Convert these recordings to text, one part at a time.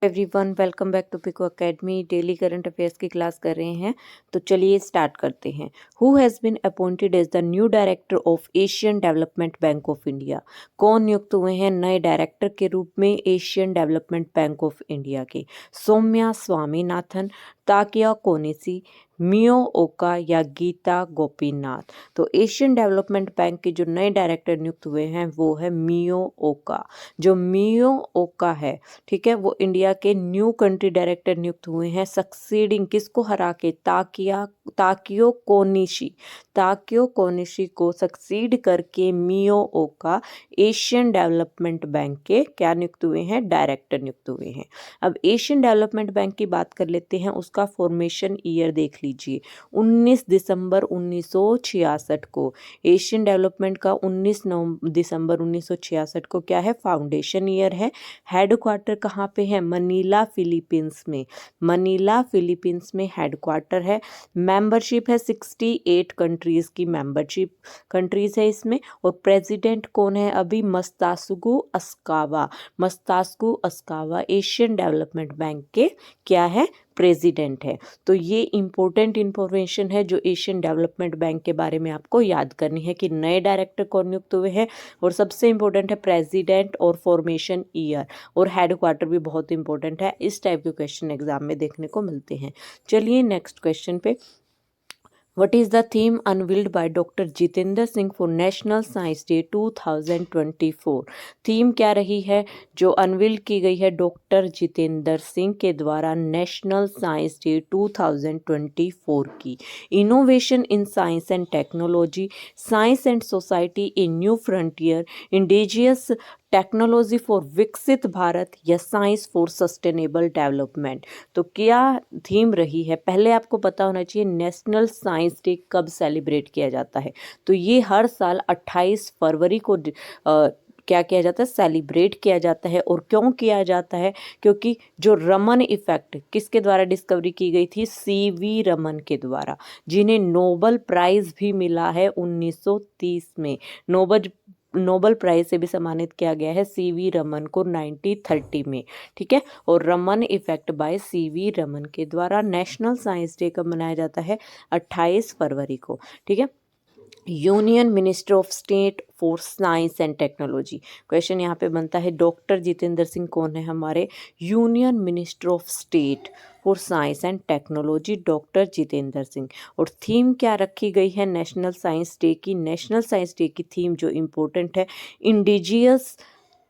Everyone, welcome back to Pico academy. Daily current affairs की class कर रहे हैं, तो चलिए स्टार्ट करते हैं। Who has been appointed as the new director of Asian Development Bank of India? कौन नियुक्त हुए हैं नए डायरेक्टर के रूप में Asian Development Bank of India के? सौम्या स्वामीनाथन, ताकिया कोनिसी, मियो ओका या गीता गोपीनाथ? तो एशियन डेवलपमेंट बैंक के जो नए डायरेक्टर नियुक्त हुए हैं वो है मियो ओका। जो मियो ओका है, ठीक है, वो इंडिया के न्यू कंट्री डायरेक्टर नियुक्त हुए हैं, सक्सीडिंग किसको हरा के? ताकियो कोनिशी को सक्सीड करके मियो ओका एशियन डेवलपमेंट बैंक के क्या नियुक्त हुए हैं? डायरेक्टर नियुक्त हुए हैं। अब एशियन डेवलपमेंट बैंक की बात कर लेते हैं, उसका फॉर्मेशन ईयर देख लीजिए। 19 दिसंबर 1966 को एशियन डेवलपमेंट का 19 दिसंबर 1966 को क्या है? फाउंडेशन ईयर है। हेडक्वार्टर कहाँ पे है? मनीला फिलीपींस में। मनीला फिलीपींस में हेडक्वार्टर है। मेंबरशिप है 68 कंट्रीज की मेंबरशिप कंट्रीज है इसमें। और प्रेसिडेंट कौन है अभी? Masatsugu Asakawa. Masatsugu Asakawa Asian Development Bank के क्या है? प्रेसिडेंट है। तो ये इंपॉर्टेंट इंफॉर्मेशन है जो एशियन डेवलपमेंट बैंक के बारे में आपको याद करनी है कि नए डायरेक्टर कौन नियुक्त हुए हैं, और सबसे इंपॉर्टेंट है प्रेसिडेंट और फॉर्मेशन ईयर, और हेडक्वार्टर भी बहुत इंपॉर्टेंट है। इस टाइप के क्वेश्चन एग्जाम में देखने को मिलते हैं। चलिए नेक्स्ट क्वेश्चन पे। What is the theme unveiled by Dr. Jitendra Singh for National Science Day 2024? Theme क्या रही है जो अनवील की गई है डॉक्टर जितेंद्र सिंह के द्वारा नेशनल साइंस डे 2024 की? Innovation in science and technology, science and society in new frontier, indigenous technology for विकसित भारत, या साइंस फॉर सस्टेनेबल डेवलपमेंट? तो क्या थीम रही है? पहले आपको पता होना चाहिए नेशनल साइंस डे कब सेलिब्रेट किया जाता है। तो ये हर साल 28 फरवरी को क्या किया जाता है? सेलिब्रेट किया जाता है। और क्यों किया जाता है? क्योंकि जो रमन इफेक्ट किसके द्वारा डिस्कवरी की गई थी? सीवी रमन के द्वारा, जिन्हें नोबल प्राइज भी मिला है 1930 में। नोबल प्राइज से भी सम्मानित किया गया है सीवी रमन को 1930 में, ठीक है। और Raman effect by CV Raman के द्वारा नेशनल साइंस डे कब मनाया जाता है? 28 फरवरी को, ठीक है। Union minister of state for science and technology, question यहाँ पे बनता है डॉक्टर जितेंद्र सिंह कौन है हमारे? Union minister of state for science and technology doctor Jitendra Singh. और थीम क्या रखी गई है नेशनल साइंस डे की? नेशनल साइंस डे की थीम जो इम्पोर्टेंट है, इंडिजियस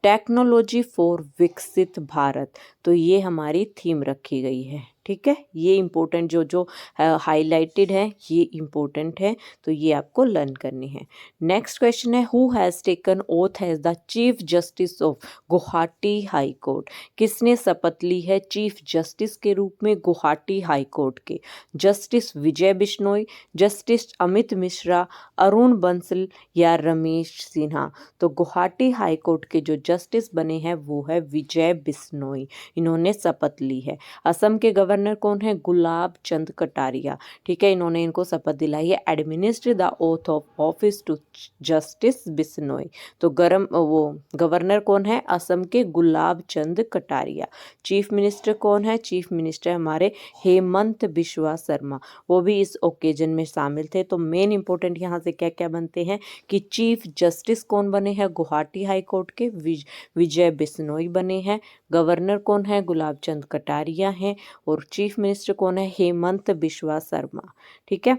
टेक्नोलॉजी फॉर विकसित भारत। तो ये हमारी थीम रखी गई है, ठीक है। ये इम्पोर्टेंट जो जो हाईलाइटेड है ये इम्पोर्टेंट है, तो ये आपको लर्न करनी है। नेक्स्ट क्वेश्चन है, who has taken oath as the chief justice of Guwahati high court? किसने शपथ ली है चीफ जस्टिस के रूप में गुवाहाटी हाई कोर्ट के? जस्टिस विजय बिश्नोई, जस्टिस अमित मिश्रा, अरुण बंसल या रमेश सिन्हा? तो गुवाहाटी हाई कोर्ट के जो जस्टिस बने हैं वो है विजय बिश्नोई, इन्होंने शपथ ली है। असम के गवर्नर कौन है? गुलाब चंद कटारिया, ठीक है, इन्होंने इनको शपथ दिलाई है। Administer the oath of office to justice Bishnoi, तो गवर्नर कौन है? असम के गुलाब चंद कटारिया। चीफ मिनिस्टर कौन है? चीफ मिनिस्टर हमारे हेमंत बिश्वा शर्मा, वो भी इस ओकेजन में शामिल थे। तो मेन इंपॉर्टेंट यहाँ से क्या क्या बनते हैं कि चीफ जस्टिस कौन बने हैं? गुवाहाटी हाई कोर्ट के विजय बिश्नोई बने हैं। गवर्नर कौन है? गुलाब चंद कटारिया हैं। और चीफ मिनिस्टर कौन है? हेमंत बिश्वा शर्मा, ठीक है।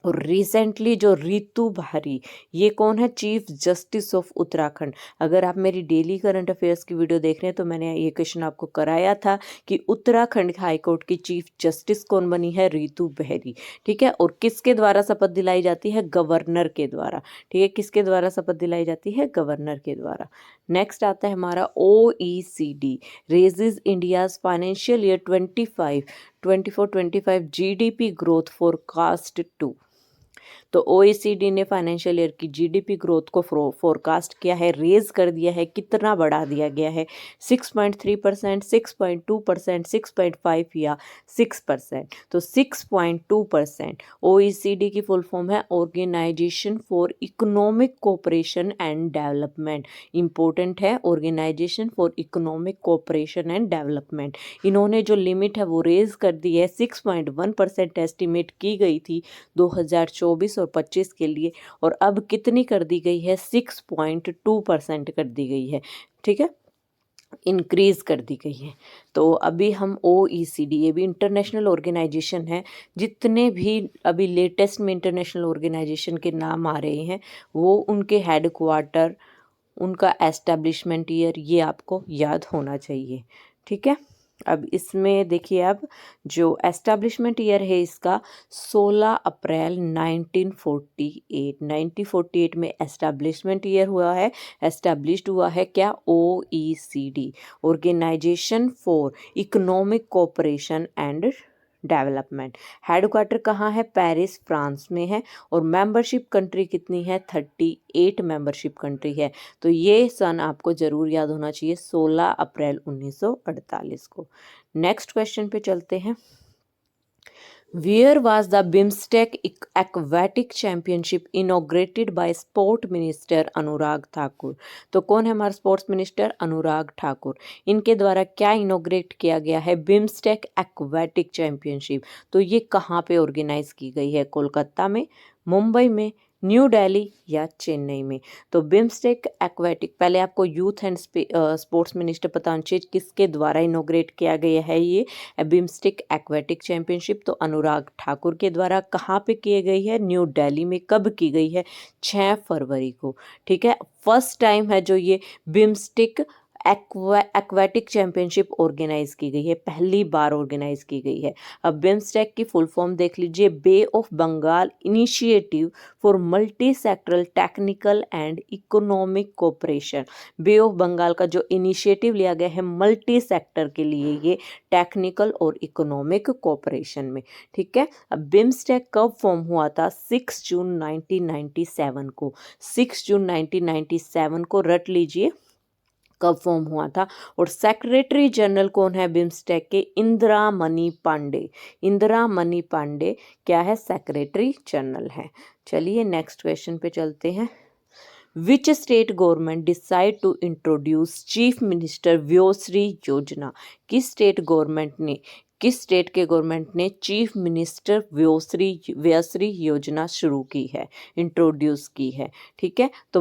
और रिसेंटली जो रितु भारी, ये कौन है? Chief justice of Uttarakhand. अगर आप मेरी डेली करंट अफेयर्स की वीडियो देख रहे हैं तो मैंने ये क्वेश्चन आपको कराया था कि उत्तराखंड हाई कोर्ट की चीफ जस्टिस कौन बनी है? रितु बहरी, ठीक है। और किसके द्वारा शपथ दिलाई जाती है? गवर्नर के द्वारा, ठीक है। किसके द्वारा शपथ दिलाई जाती है? गवर्नर के द्वारा। नेक्स्ट आता है हमारा OECD raises India's financial year 24-25 GDP growth forecast to. तो OECD ने फाइनेंशियल ईयर की जीडीपी ग्रोथ को फोरकास्ट किया है, रेज कर दिया है, कितना बढ़ा दिया गया है, 6.3%, 6.2%, 6.5 या 6%। तो 6.2%। OECD की फुल फॉर्म है Organisation for economic cooperation and Development. Important है, Organisation for economic cooperation and Development. इन्होंने जो लिमिट है वो रेज कर दी है, 6.1% एस्टिमेट की गई थी 2024 और 25 के लिए, और अब कितनी कर दी गई है, 6.2% कर दी गई है। ठीक है, इंक्रीज कर दी गई है। तो अभी हम OECD, ये भी इंटरनेशनल ऑर्गेनाइजेशन है, जितने भी अभी लेटेस्ट में इंटरनेशनल ऑर्गेनाइजेशन के नाम आ रहे हैं वो उनके हेड क्वार्टर, उनका एस्टेब्लिशमेंट ईयर, ये आपको याद होना चाहिए। ठीक है, अब इसमें देखिए, अब जो एस्टेब्लिशमेंट ईयर है इसका 16 अप्रैल 1948, 1948 में एस्टेब्लिशमेंट ईयर हुआ है, एस्टेब्लिश्ड हुआ है क्या, OECD, organisation for economic cooperation and development. Headquarter कहाँ है, पेरिस फ्रांस में है, और मेंबरशिप कंट्री कितनी है, 38 मेंबरशिप कंट्री है। तो ये सन आपको जरूर याद होना चाहिए, 16 अप्रैल 1948 को। नेक्स्ट क्वेश्चन पे चलते हैं। Where was the BIMSTEC Aquatic Championship inaugurated by Sport Minister Anurag Thakur? तो कौन है हमारा स्पोर्ट्स मिनिस्टर, अनुराग ठाकुर। इनके द्वारा क्या इनोग्रेट किया गया है, बिम्स्टेक एक्वेटिक चैंपियनशिप। तो ये कहाँ पे ऑर्गेनाइज की गई है, कोलकाता में, मुंबई में, न्यू दिल्ली या चेन्नई में। तो बिम्स्टेक एक्वेटिक, पहले आपको यूथ एंड स्पोर्ट्स मिनिस्टर पता होना चाहिए किसके द्वारा इनोग्रेट किया गया है ये बिम्स्टेक एक्वेटिक चैंपियनशिप। तो अनुराग ठाकुर के द्वारा कहाँ पे की गई है, न्यू दिल्ली में। कब की गई है, 6 फरवरी को। ठीक है, फर्स्ट टाइम है जो ये बिम्स्टेक एक्वेटिक चैंपियनशिप ऑर्गेनाइज की गई है, पहली बार ऑर्गेनाइज की गई है। अब बिम्स्टेक की फुल फॉर्म देख लीजिए, Bay of Bengal Initiative for Multi Sectoral Technical and Economic Cooperation. Bay of Bengal का जो इनिशिएटिव लिया गया है मल्टी सेक्टर के लिए, ये टेक्निकल और इकोनॉमिक कोऑपरेशन में। ठीक है, अब बिम्स्टेक कब फॉर्म हुआ था, 6 जून 1997 को। 6 जून 1997 को रट लीजिए कब फॉर्म हुआ था। और सेक्रेटरी जनरल कौन है बिम्स्टेक के, इंदिरा मणि पांडे। इंदिरा मणि पांडे क्या है, सेक्रेटरी जनरल है। चलिए नेक्स्ट क्वेश्चन पे चलते हैं। Which state government decide to introduce chief minister Vayoshri Yojana. किस स्टेट के गवर्नमेंट ने चीफ मिनिस्टर व्योश्री योजना शुरू की है, इंट्रोड्यूस की है। ठीक है, तो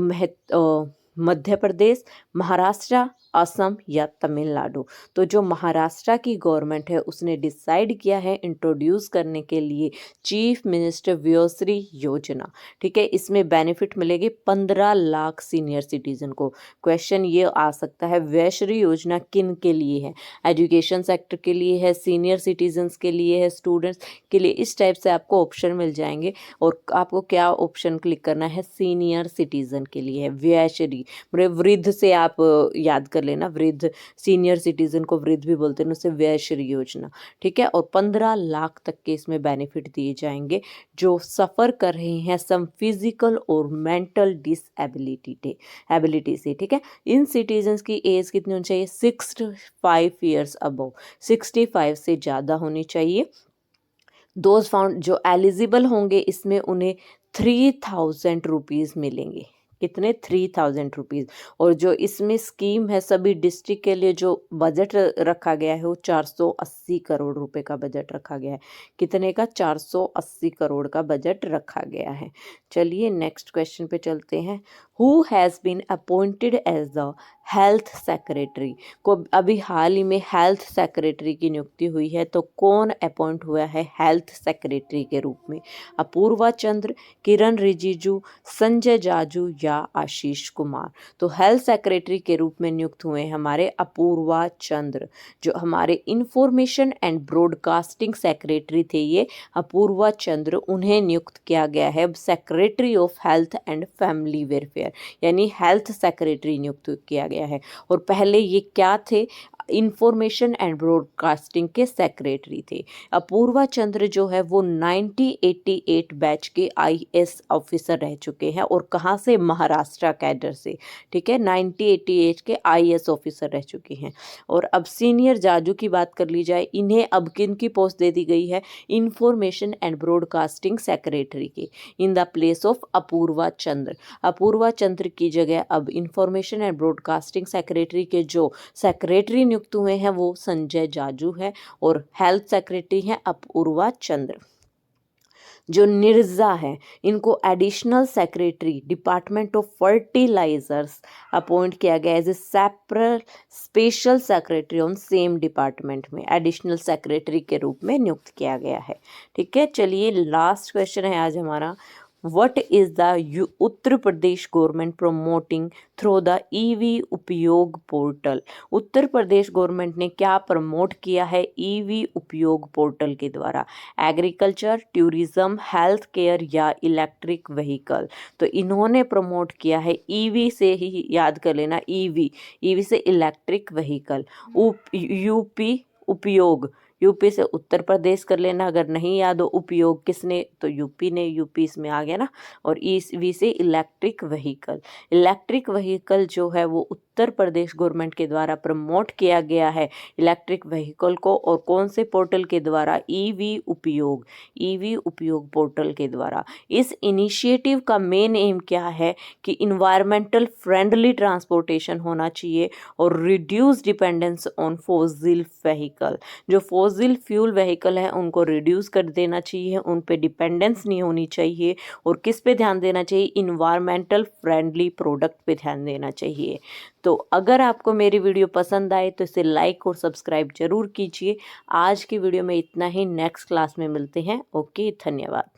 मध्य प्रदेश, महाराष्ट्र, असम या तमिलनाडु। तो जो महाराष्ट्र की गवर्नमेंट है उसने डिसाइड किया है इंट्रोड्यूस करने के लिए चीफ मिनिस्टर व्योश्री योजना। ठीक है, इसमें बेनिफिट मिलेगी 15 लाख सीनियर सिटीजन को। क्वेश्चन ये आ सकता है, व्योश्री योजना किन के लिए है, एजुकेशन सेक्टर के लिए है, सीनियर सिटीजन्स के लिए है, स्टूडेंट्स के लिए। इस टाइप से आपको ऑप्शन मिल जाएंगे और आपको क्या ऑप्शन क्लिक करना है, सीनियर सिटीजन के लिए है व्योश्री। वृद्ध से आप याद कर लेना, वृद्ध, सीनियर सिटीजन को वृद्ध भी बोलते हैं, उससे व्योश्री योजना। ठीक है, और 15 लाख तक के इसमें बेनिफिट दिए जाएंगे जो सफ़र कर रहे हैं सम फिजिकल और मेंटल डिसएबिलिटी से। ठीक है, इन सिटीजन्स की एज कितनी होनी चाहिए, 65 ईयर्स अबव, 65 से ज़्यादा होनी चाहिए। दोज फाउंड, जो एलिजिबल होंगे इसमें उन्हें 3000 रुपीज़ मिलेंगे। कितने, 3000 रुपीज़। और जो इसमें स्कीम है सभी डिस्ट्रिक्ट के लिए जो बजट रखा गया है वो 480 करोड़ रुपए का बजट रखा गया है। कितने का, 480 करोड़ का बजट रखा गया है। चलिए नेक्स्ट क्वेश्चन पे चलते हैं। Who has been appointed as the health secretary. को अभी हाल ही में हेल्थ सेक्रेटरी की नियुक्ति हुई है, तो कौन अपॉइंट हुआ है हेल्थ सेक्रेटरी के रूप में, अपूर्वा चंद्र, किरण रिजिजू, संजय जाजू या आशीष कुमार। तो हेल्थ सेक्रेटरी के रूप में नियुक्त हुए हमारे अपूर्वा चंद्र, जो हमारे इंफॉर्मेशन एंड ब्रॉडकास्टिंग सेक्रेटरी थे ये अपूर्वा चंद्र, उन्हें नियुक्त किया गया है secretary of health and family welfare, यानी हेल्थ सेक्रेटरी नियुक्त किया गया है। और पहले ये क्या थे, इंफॉर्मेशन एंड ब्रॉडकास्टिंग के सेक्रेटरी थे। अपूर्वा चंद्र जो है वो 1988 बैच के आईएएस ऑफिसर रह चुके हैं और कहाँ से, महाराष्ट्र कैडर से, ठीक है, 1988 के आईएएस ऑफिसर रह चुके हैं। और अब सीनियर जाजू की बात कर ली जाए, इन्हें अब किन की पोस्ट दे दी गई है, इंफॉर्मेशन एंड ब्रॉडकास्टिंग सेक्रेटरी की, in the place of Apurva Chandra. Apurva Chandra की जगह अब इंफॉर्मेशन एंड ब्रॉडकास्टिंग सेक्रेटरी के जो सेक्रेटरी नियुक्त हुए हैं वो संजय जाजू है और हेल्थ सेक्रेटरी हैं अपूर्वा चंद्र। जो निर्जा है, इनको additional secretary department of fertilisers appoint किया गया as a separate special secretary on same department में, एडिशनल सेक्रेटरी के रूप में नियुक्त किया गया है। ठीक है, चलिए लास्ट क्वेश्चन है आज हमारा, What is the Uttar Pradesh government promoting through the EV उपयोग पोर्टल? उत्तर प्रदेश गवर्नमेंट ने क्या प्रमोट किया है ईवी उपयोग पोर्टल के द्वारा? एग्रीकल्चर, टूरिज्म, हेल्थ केयर या इलेक्ट्रिक व्हीकल? तो इन्होंने प्रमोट किया है ईवी से ही, याद कर लेना, ईवी से इलेक्ट्रिक व्हीकल। यूपी उपयोग, यूपी से उत्तर प्रदेश कर लेना, अगर नहीं याद हो उपयोग किसने, तो यूपी ने, यूपी इसमें आ गया ना। और वी से इलेक्ट्रिक व्हीकल, इलेक्ट्रिक व्हीकल जो है वो उत्तर प्रदेश गवर्नमेंट के द्वारा प्रमोट किया गया है इलेक्ट्रिक व्हीकल को, और कौन से पोर्टल के द्वारा, ईवी उपयोग पोर्टल के द्वारा। इस इनिशिएटिव का मेन एम क्या है कि इन्वायरमेंटल फ्रेंडली ट्रांसपोर्टेशन होना चाहिए और reduce dependence on fossil vehicle. जो फॉसिल फ्यूल व्हीकल है उनको रिड्यूस कर देना चाहिए, उन पे डिपेंडेंस नहीं होनी चाहिए। और किस पे ध्यान देना चाहिए, इन्वायरमेंटल फ्रेंडली प्रोडक्ट पे ध्यान देना चाहिए। तो अगर आपको मेरी वीडियो पसंद आए तो इसे लाइक और सब्सक्राइब जरूर कीजिए। आज की वीडियो में इतना ही, नेक्स्ट क्लास में मिलते हैं। ओके, धन्यवाद।